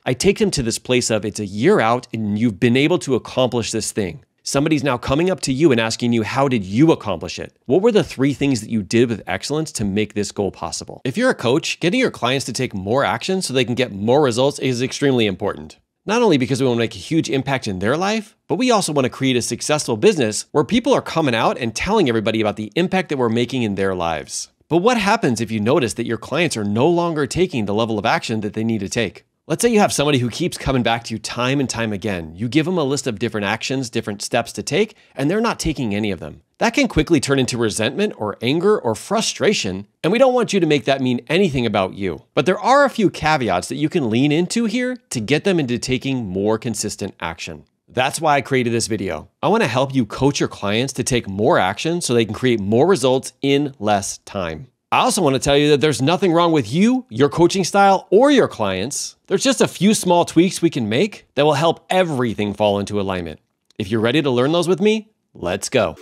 I take them to this place of it's a year out and you've been able to accomplish this thing. Somebody's now coming up to you and asking you, how did you accomplish it? What were the 3 things that you did with excellence to make this goal possible? If you're a coach, getting your clients to take more action so they can get more results is extremely important. Not only because we want to make a huge impact in their life, but we also want to create a successful business where people are coming out and telling everybody about the impact that we're making in their lives. But what happens if you notice that your clients are no longer taking the level of action that they need to take? Let's say you have somebody who keeps coming back to you time and time again. You give them a list of different actions, different steps to take, and they're not taking any of them. That can quickly turn into resentment or anger or frustration, and we don't want you to make that mean anything about you. But there are a few caveats that you can lean into here to get them into taking more consistent action. That's why I created this video. I want to help you coach your clients to take more action so they can create more results in less time. I also want to tell you that there's nothing wrong with you, your coaching style, or your clients. There's just a few small tweaks we can make that will help everything fall into alignment. If you're ready to learn those with me, let's go.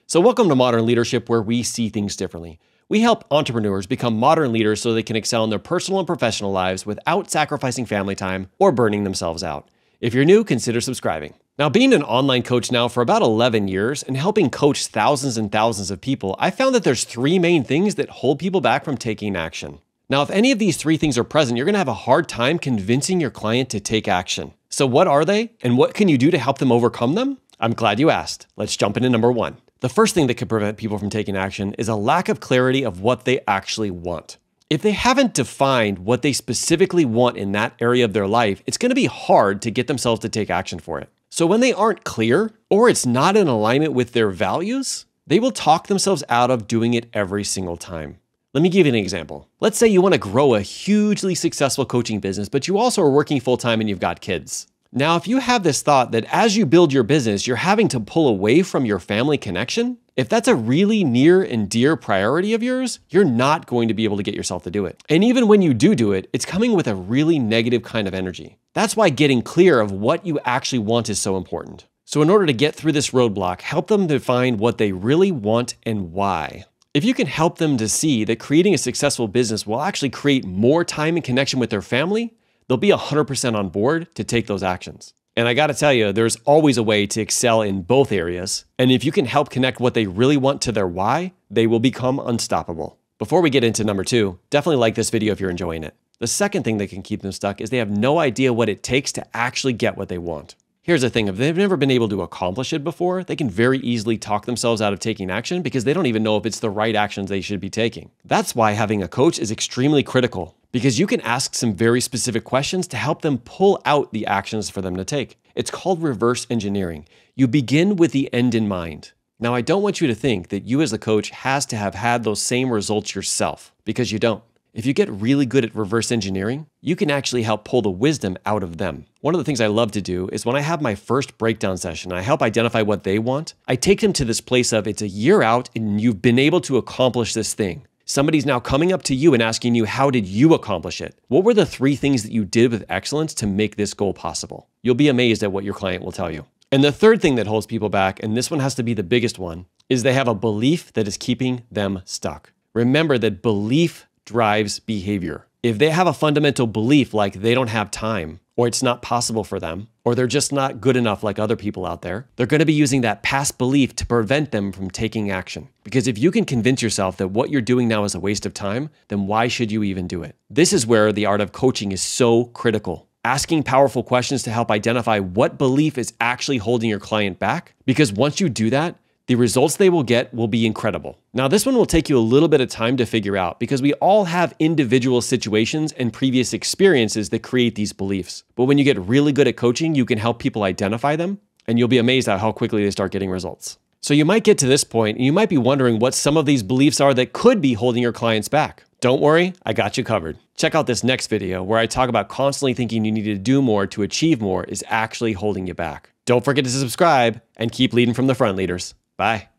So welcome to Modern Leadership, where we see things differently. We help entrepreneurs become modern leaders so they can excel in their personal and professional lives without sacrificing family time or burning themselves out. If you're new, consider subscribing. Now, being an online coach now for about 11 years and helping coach thousands and thousands of people, I found that there's 3 main things that hold people back from taking action. Now, if any of these 3 things are present, you're going to have a hard time convincing your client to take action. So what are they, and what can you do to help them overcome them? I'm glad you asked. Let's jump into number 1. The first thing that could prevent people from taking action is a lack of clarity of what they actually want. If they haven't defined what they specifically want in that area of their life, it's going to be hard to get themselves to take action for it. So when they aren't clear, or it's not in alignment with their values, they will talk themselves out of doing it every single time. Let me give you an example. Let's say you want to grow a hugely successful coaching business, but you also are working full-time and you've got kids. Now, if you have this thought that as you build your business, you're having to pull away from your family connection, if that's a really near and dear priority of yours, you're not going to be able to get yourself to do it. And even when you do it, it's coming with a really negative kind of energy. That's why getting clear of what you actually want is so important. So in order to get through this roadblock, help them define what they really want and why. If you can help them to see that creating a successful business will actually create more time and connection with their family, they'll be 100% on board to take those actions. And I got to tell you, there's always a way to excel in both areas. And if you can help connect what they really want to their why, they will become unstoppable. Before we get into number 2, definitely like this video if you're enjoying it. The second thing that can keep them stuck is they have no idea what it takes to actually get what they want. Here's the thing, if they've never been able to accomplish it before, they can very easily talk themselves out of taking action because they don't even know if it's the right actions they should be taking. That's why having a coach is extremely critical, because you can ask some very specific questions to help them pull out the actions for them to take. It's called reverse engineering. You begin with the end in mind. Now, I don't want you to think that you as a coach has to have had those same results yourself, because you don't. If you get really good at reverse engineering, you can actually help pull the wisdom out of them. One of the things I love to do is when I have my first breakdown session, I help identify what they want. I take them to this place of it's a year out and you've been able to accomplish this thing. Somebody's now coming up to you and asking you, how did you accomplish it? What were the 3 things that you did with excellence to make this goal possible? You'll be amazed at what your client will tell you. And the third thing that holds people back, and this one has to be the biggest one, is they have a belief that is keeping them stuck. Remember that belief drives behavior. If they have a fundamental belief like they don't have time, or it's not possible for them, or they're just not good enough like other people out there, they're going to be using that past belief to prevent them from taking action. Because if you can convince yourself that what you're doing now is a waste of time, then why should you even do it? This is where the art of coaching is so critical. Asking powerful questions to help identify what belief is actually holding your client back. Because once you do that, the results they will get will be incredible. Now, this one will take you a little bit of time to figure out because we all have individual situations and previous experiences that create these beliefs. But when you get really good at coaching, you can help people identify them, and you'll be amazed at how quickly they start getting results. So you might get to this point and you might be wondering what some of these beliefs are that could be holding your clients back. Don't worry, I got you covered. Check out this next video where I talk about constantly thinking you need to do more to achieve more is actually holding you back. Don't forget to subscribe and keep leading from the front, leaders. Bye.